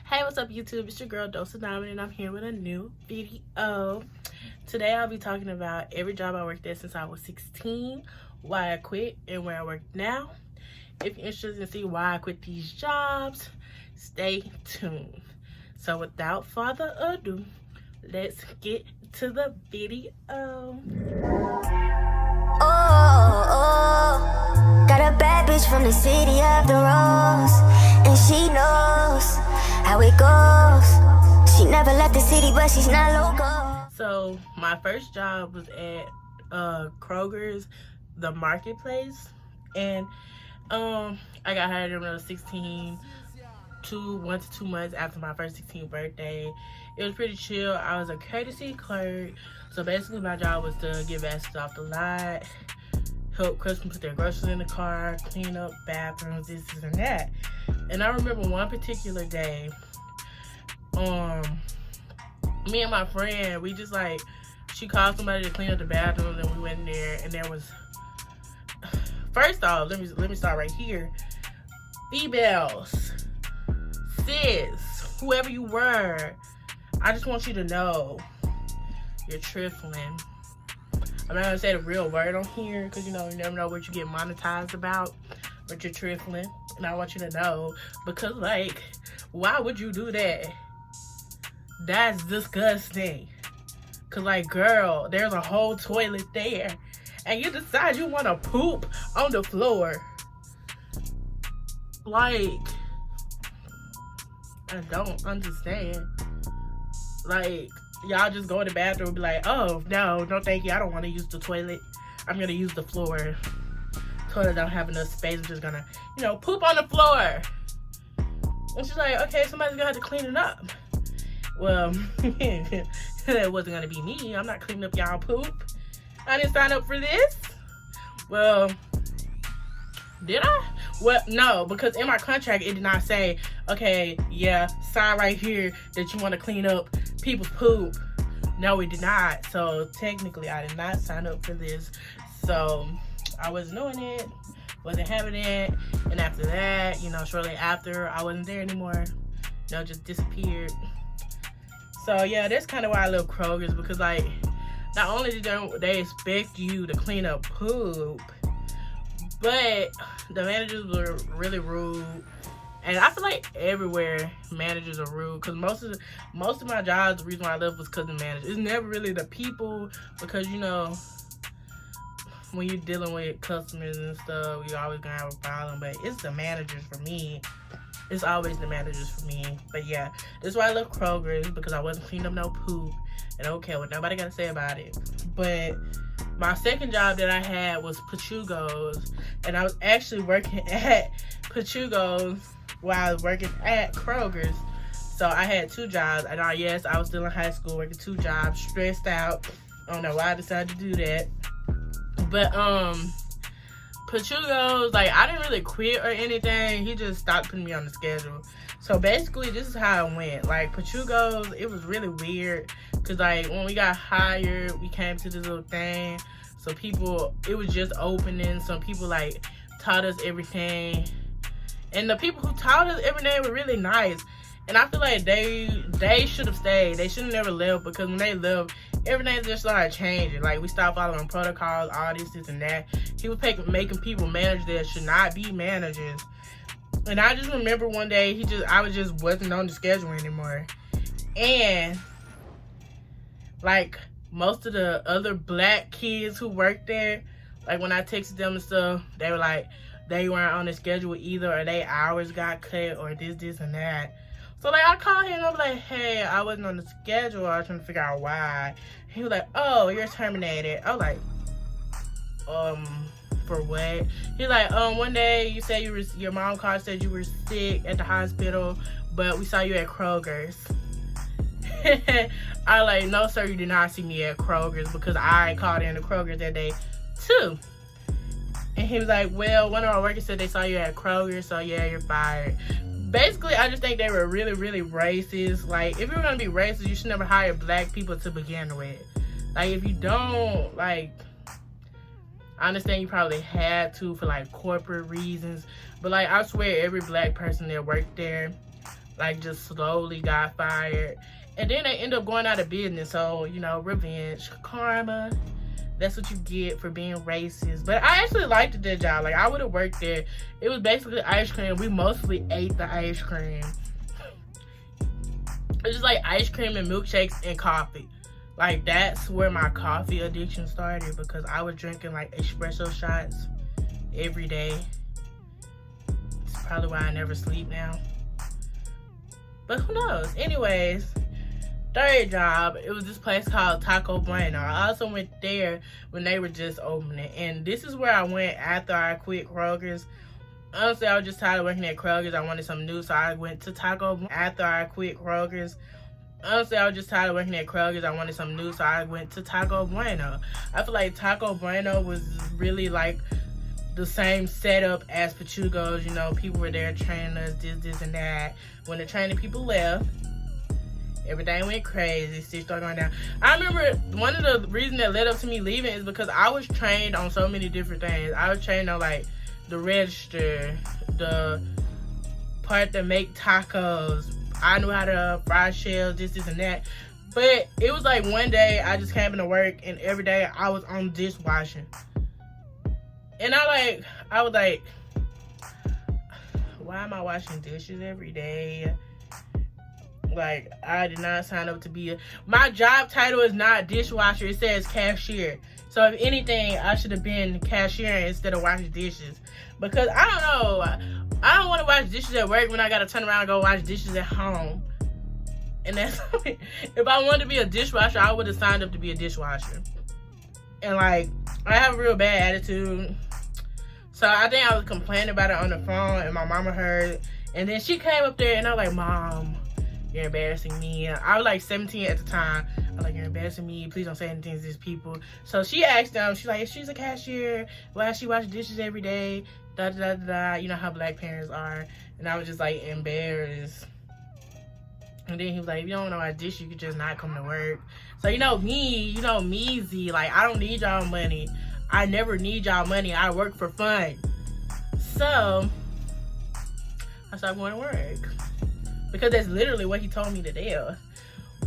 Hey, what's up YouTube? It's your girl Dose Diamond and I'm here with a new video. Today I'll be talking about every job I worked at since I was 16, why I quit, and where I work now. If you're interested in seeing why I quit these jobs, stay tuned. So without further ado, let's get to the video. Got a bad bitch from the city of the rose, and she knows how it goes. She never left the city, but she's not local. So my first job was at Kroger's, the marketplace, and I got hired when I was 16, 1 to 2 months after my first 16th birthday. It was pretty chill. I was a courtesy clerk, so basically my job was to get baskets off the lot, help customers put their groceries in the car, clean up bathrooms, this and that. And I remember one particular day, me and my friend, we just she called somebody to clean up the bathrooms, and we went in there, and there was, first off, let me start right here. Females, sis, whoever you were, I just want you to know you're trifling. I'm not gonna say the real word on here because you never know what you get monetized about, but you're trifling, and I want you to know because why would you do that? That's disgusting. Cause girl, there's a whole toilet there, and you decide you want to poop on the floor. I don't understand. Y'all just go in the bathroom and be like, oh, no thank you, I don't want to use the toilet. I'm going to use the floor. Toilet don't have enough space. I'm just going to, poop on the floor. And she's like, okay, somebody's going to have to clean it up. Well, that wasn't going to be me. I'm not cleaning up y'all poop. I didn't sign up for this. Well, did I? Well, no, because in my contract, it did not say, okay, yeah, sign right here that you want to clean up people's poop. No, it did not. So technically, I did not sign up for this. So I wasn't doing it, wasn't having it. And after that, shortly after, I wasn't there anymore. Just disappeared. So yeah, that's kind of why I love Kroger's, because not only did they expect you to clean up poop, but the managers were really rude. And I feel like everywhere managers are rude, because most of my jobs, the reason why I left was because of managers. It's never really the people, because when you're dealing with customers and stuff, you're always gonna have a problem. But it's the managers for me. It's always the managers for me. But yeah, this is why I love Kroger's, because I wasn't cleaning up no poop, and I don't care what nobody got to say about it. But my second job that I had was Pachugo's, and I was actually working at Pachugo's while I was working at Kroger's. So I had 2 jobs. And yes, I was still in high school working 2 jobs, stressed out. I don't know why I decided to do that. But Pachugo's, I didn't really quit or anything. He just stopped putting me on the schedule. So basically, this is how it went. Pachugo's, it was really weird. Because when we got hired, we came to this little thing. So it was just opening. Some people taught us everything. And the people who taught us everything were really nice. And I feel like they should have stayed. They should have never left, because when they left, everything just started changing. We stopped following protocols, all this and that. He was making people manage that should not be managers. And I just remember one day, I wasn't on the schedule anymore. And most of the other black kids who worked there, when I texted them and stuff, they were they weren't on the schedule either, or their hours got cut, or this and that. So I called him and I was like, hey, I wasn't on the schedule. I was trying to figure out why. He was like, oh, you're terminated. I was like, for what? He's like, one day you said your mom called, said you were sick at the hospital, but we saw you at Kroger's. I was like, no sir, you did not see me at Kroger's, because I called in to Kroger's that day too. And he was like, well, one of our workers said they saw you at Kroger, so yeah, you're fired. Basically, I just think they were really, really racist. If you were going to be racist, you should never hire black people to begin with. If you don't, I understand you probably had to for corporate reasons, but I swear every black person that worked there like just slowly got fired. And then they end up going out of business. So, you know, revenge, karma. That's what you get for being racist. But I actually liked that job. Like, I would have worked there. It was basically ice cream. We mostly ate the ice cream. It's just like ice cream and milkshakes and coffee. Like, that's where my coffee addiction started, because I was drinking like espresso shots every day. It's probably why I never sleep now. But who knows? Anyways, third job, it was this place called Taco Bueno. I also went there when they were just opening. And this is where I went after I quit Kroger's. Honestly, I was just tired of working at Kroger's. I wanted something new, so I went to Taco Bueno after I quit Kroger's. Honestly, I was just tired of working at Kroger's. I wanted something new, so I went to Taco Bueno. I feel like Taco Bueno was really like the same setup as Pachugo's. You know, people were there training us, this, and that. When the training people left, everything went crazy. Shit started going down. I remember one of the reasons that led up to me leaving is because I was trained on so many different things. I was trained on like the register, the part that make tacos. I knew how to fry shells, this, and that. But it was like one day I just came into work and every day I was on dishwashing. And I was like, why am I washing dishes every day? Like, I did not sign up to be my job title is not dishwasher. It says cashier. So if anything, I should have been cashier instead of washing dishes. Because I don't know. I don't want to wash dishes at work when I got to turn around and go wash dishes at home. And that's if I wanted to be a dishwasher, I would have signed up to be a dishwasher. And like, I have a real bad attitude. So I think I was complaining about it on the phone and my mama heard. And then she came up there and I was like, Mom, you're embarrassing me. I was like 17 at the time. I was like, you're embarrassing me. Please don't say anything to these people. So she asked them, she's like, if she's a cashier, why she wash dishes every day? Da, da, da, da. You know how black parents are. And I was just like embarrassed. And then he was like, if you don't know how to dish, you could just not come to work. So you know me, Z, like I don't need y'all money. I never need y'all money. I work for fun. So I started going to work. Because that's literally what he told me to do.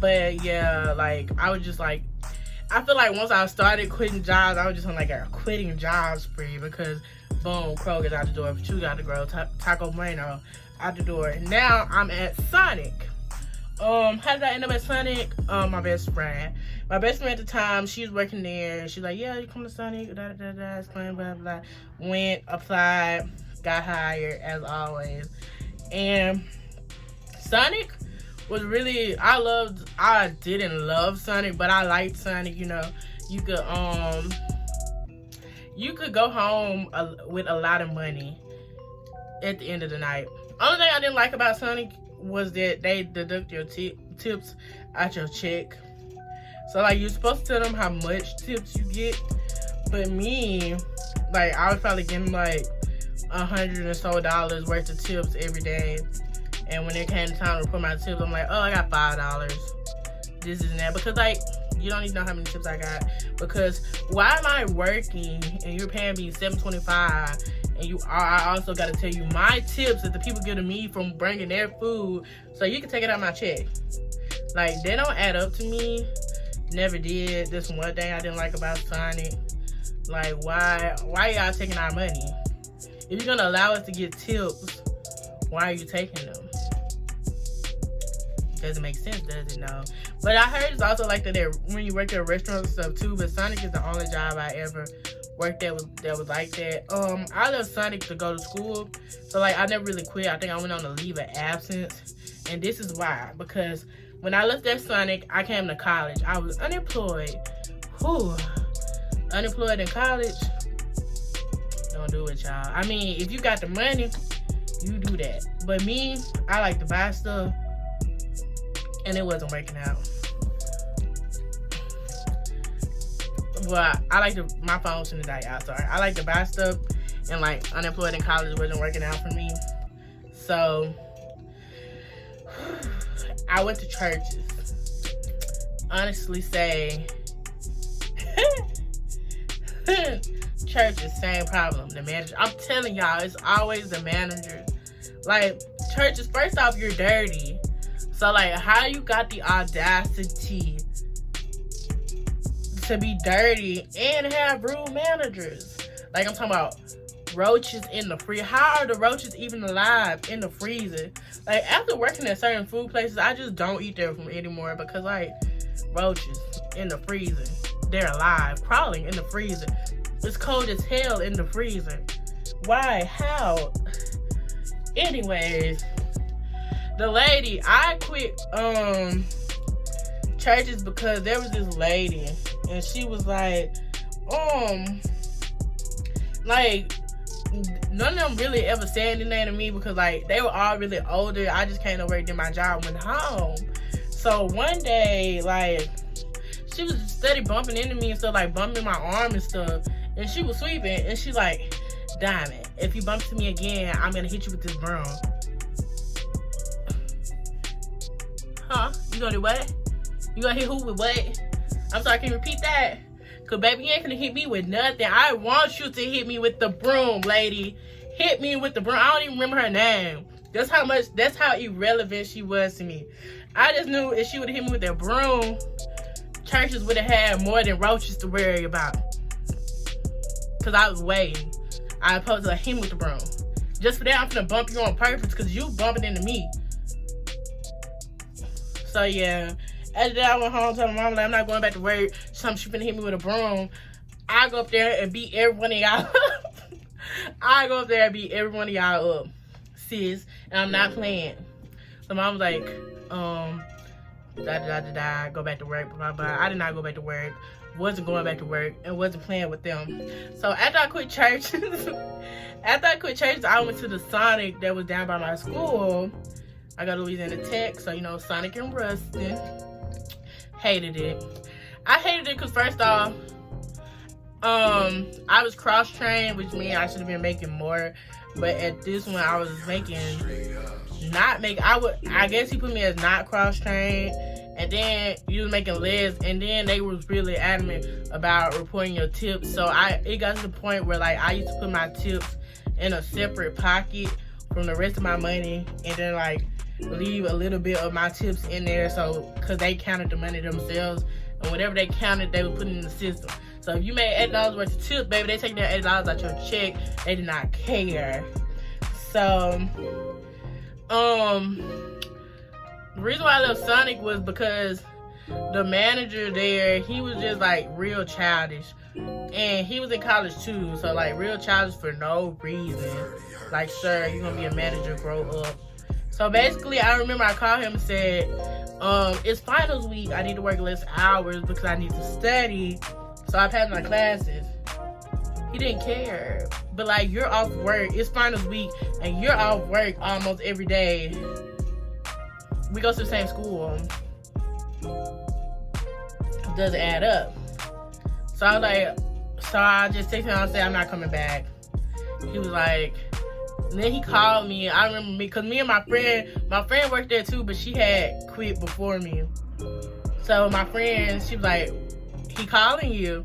But yeah, like I was just like, I feel like once I started quitting jobs, I was just on like a quitting job spree, because boom, Kroger's out the door, Pachugo out the door, Taco Bueno out the door. Now I'm at Sonic. How did I end up at Sonic? My best friend. My best friend at the time, she was working there. She's like, yeah, you come to Sonic, da da da, explain, blah blah. Went, applied, got hired as always. And Sonic was really, I didn't love Sonic, but I liked Sonic. You know, you could go home with a lot of money at the end of the night. Only thing I didn't like about Sonic was that they deduct your tips out your check. So like you're supposed to tell them how much tips you get, but me, like I was probably getting like $100 or so worth of tips every day. And when it came time to put my tips, I'm like, oh, I got $5. This is that. Because like, you don't even know how many tips I got. Because why am I working and you're paying me $7.25, and I also got to tell you my tips that the people give to me from bringing their food, so you can take it out of my check. Like, they don't add up to me. Never did. This one thing I didn't like about Sonic. Like, why y'all taking our money? If you're gonna allow us to get tips, why are you taking them? Doesn't make sense, does it? No. But I heard it's also like that when you work at restaurants and stuff too. But Sonic is the only job I ever worked at that was like that. I left Sonic to go to school, so like I never really quit. I think I went on a leave of absence, and this is why. Because when I left that Sonic, I came to college. I was unemployed. Unemployed in college. Don't do it, y'all. I mean, if you got the money, you do that. But me, I like to buy stuff, and it wasn't working out. But I like to, my phone shouldn't die out, sorry. I like to buy stuff, and like unemployed in college wasn't working out for me. So I went to churches. Honestly say, churches, same problem. The manager, I'm telling y'all, it's always the managers. Like, churches, first off, you're dirty. So, like, how you got the audacity to be dirty and have rude managers? Like, I'm talking about roaches in the freezer. How are the roaches even alive in the freezer? Like, after working at certain food places, I just don't eat there anymore because, like, roaches in the freezer. They're alive, crawling in the freezer. It's cold as hell in the freezer. Why? How? Anyways, the lady, I quit churches because there was this lady and she was like none of them really ever said anything to me because, like, they were all really older. I just came over and did my job, went home. So one day, like, she was steady bumping into me and stuff, like bumping my arm and stuff, and she was sweeping, and she's like, Diamond, if you bump into me again, I'm gonna hit you with this broom. Huh? You gonna do what? You gonna hit who with what? I'm sorry, can you repeat that? Cause baby, you ain't gonna hit me with nothing. I want you to hit me with the broom, lady. Hit me with the broom. I don't even remember her name. That's how irrelevant she was to me. I just knew if she would have hit me with that broom, churches would have had more than roaches to worry about. Cause I was waiting. I was supposed to hit him with the broom. Just for that, I'm gonna bump you on purpose because you bumping into me. So yeah. After that, I went home to my mom, like, I'm not going back to work. She finna hit me with a broom. I go up there and beat every one of y'all up. I go up there and beat every one of y'all up, sis. And I'm not playing. So mom was like, go back to work, blah, blah. I did not go back to work. Wasn't going back to work and wasn't playing with them. So after I quit church, I went to the Sonic that was down by my school. I got Louisiana Tech, so, you know, Sonic and Rustin. Hated it. I hated it because, first off, I was cross-trained, which means I should have been making more. But at this one, I was making, I guess he put me as not cross-trained. And then you was making less. And then they was really adamant about reporting your tips. So it got to the point where, like, I used to put my tips in a separate pocket from the rest of my money. And then, like, leave a little bit of my tips in there, so because they counted the money themselves, and whatever they counted, they would put it in the system. So if you made $8 worth of tips, baby, they take that $8 out your check. They did not care. So, the reason why I left Sonic was because the manager there, he was just, like, real childish, and he was in college too. So, like, real childish for no reason. Like, sir, you're gonna be a manager, grow up. So basically, I remember I called him and said, it's finals week. I need to work less hours because I need to study. So I passed my classes. He didn't care. But, like, you're off work. It's finals week and you're off work almost every day. We go to the same school. It doesn't add up. So I was like, I just texted him and said, I'm not coming back. He was like, and then he called me. I remember because me and my friend worked there too, but she had quit before me. So my friend, she was like, he calling you?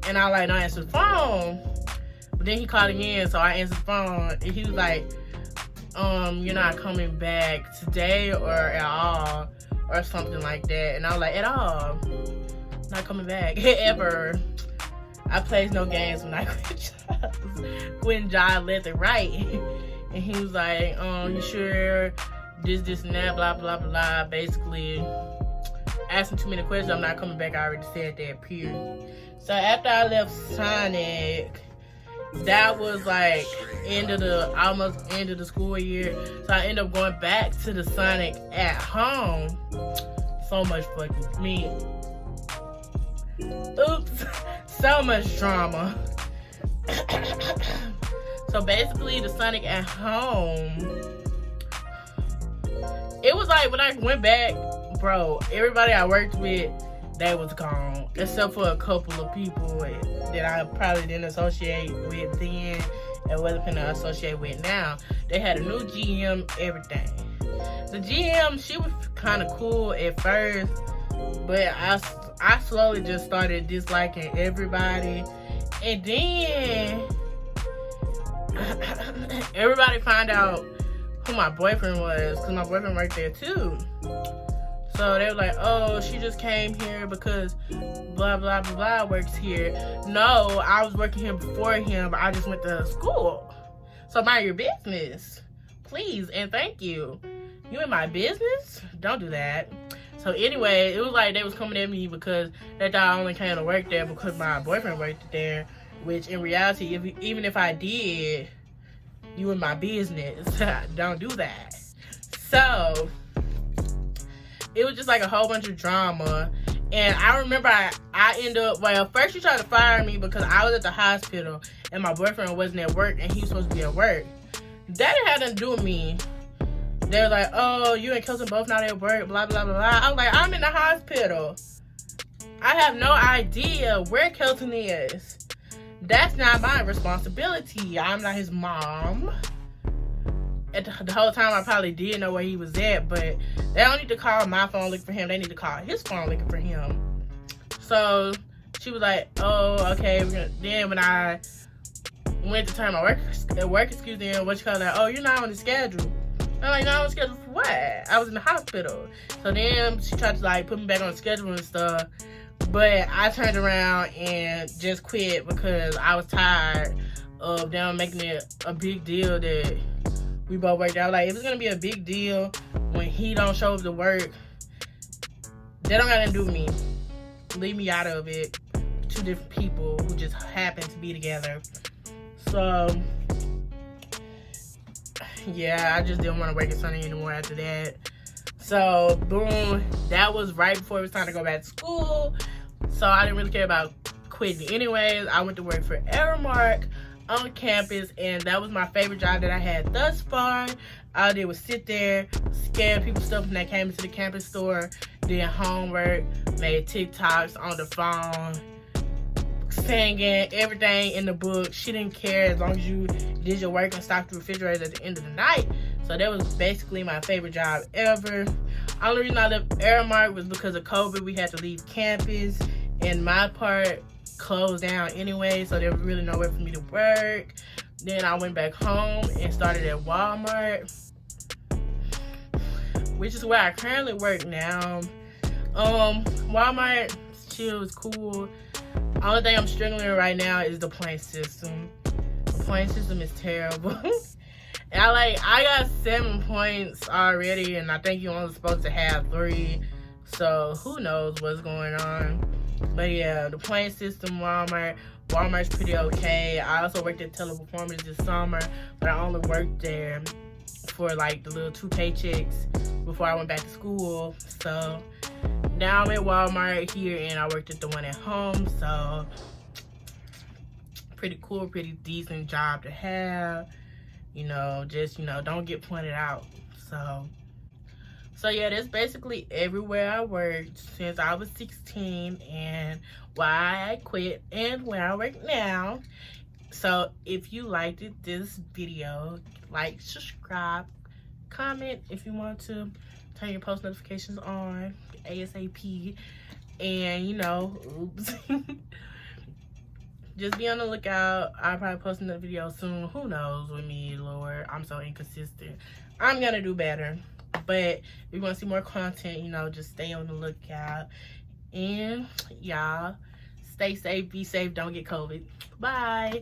And I was like, no, answer the phone. But then he called again, so I answered the phone. And he was like, you're not coming back today or at all, or something like that. And I was like, at all. Not coming back, ever. I plays no games when I quit jobs. Quitting job left and right. And he was like, you sure? This, and that, blah, blah, blah. Basically, asking too many questions. I'm not coming back. I already said that, period. So after I left Sonic, that was like almost end of the school year. So I ended up going back to the Sonic at home. So much fucking me. Oops. So much drama. So basically, the Sonic at home, it was like when I went back, bro, everybody I worked with, they was gone. Except for a couple of people that I probably didn't associate with then and wasn't gonna associate with now. They had a new GM, everything. The GM, she was kind of cool at first, but I slowly just started disliking everybody. And then everybody found out who my boyfriend was, because my boyfriend worked there too. So they were like, oh, she just came here because blah, blah, blah, blah works here. No, I was working here before him, but I just went to school. So mind your business, please, and thank you. You in my business? Don't do that. So anyway, it was like they was coming at me because they thought I only came to work there because my boyfriend worked there, which in reality, even if I did, you in my business. Don't do that. So it was just like a whole bunch of drama. And I remember I ended up, well, first she tried to fire me because I was at the hospital and my boyfriend wasn't at work and he was supposed to be at work. That didn't have nothing to do with me. They were like, oh, you and Kelton both not at work, blah, blah, blah, blah. I was like, I'm in the hospital. I have no idea where Kelton is. That's not my responsibility. I'm not his mom. And the whole time I probably did know where he was at, but they don't need to call my phone looking for him. They need to call his phone looking for him. So she was like, oh, okay. Then when I went to turn my work excuse in, what you call that? Oh, you're not on the schedule. I'm like, no, I was scheduled for what? I was in the hospital. So then she tried to like put me back on the schedule and stuff. But I turned around and just quit because I was tired of them making it a big deal that we both worked out. Like, if it's gonna be a big deal when he don't show up to work, they don't got nothing to do with me. Leave me out of it. Two different people who just happen to be together. So yeah, I just didn't want to work at Sunday anymore after that. So, boom, that was right before it was time to go back to school. So, I didn't really care about quitting. Anyways, I went to work for Aramark on campus, and that was my favorite job that I had thus far. All I did was sit there, scan people stuff when they came into the campus store, did homework, made TikToks on the phone, singing, everything in the book. She didn't care as long as you did your work and stocked the refrigerator at the end of the night. So that was basically my favorite job ever. Only reason I left Aramark was because of COVID. We had to leave campus, and my part closed down anyway, so there was really nowhere for me to work. Then I went back home and started at Walmart, which is where I currently work now. Walmart, chill, is cool. Only thing I'm struggling with right now is the point system. The point system is terrible. And I got 7 points already, and I think you're only supposed to have 3. So who knows what's going on. But yeah, the point system, Walmart's pretty okay. I also worked at Teleperformance this summer, but I only worked there for like the little 2 paychecks before I went back to school. So now I'm at Walmart here, and I worked at the one at home. So pretty cool, pretty decent job to have. Just don't get pointed out. So yeah, that's basically everywhere I worked since I was 16, and why I quit and where I work now. So if you liked this video, like, subscribe, comment if you want to, turn your post notifications on ASAP, and oops. Just be on the lookout. I'll probably post another video soon. Who knows with me, Lord. I'm so inconsistent. I'm gonna do better. But if you want to see more content, just stay on the lookout. And y'all, stay safe, be safe, don't get COVID. Bye.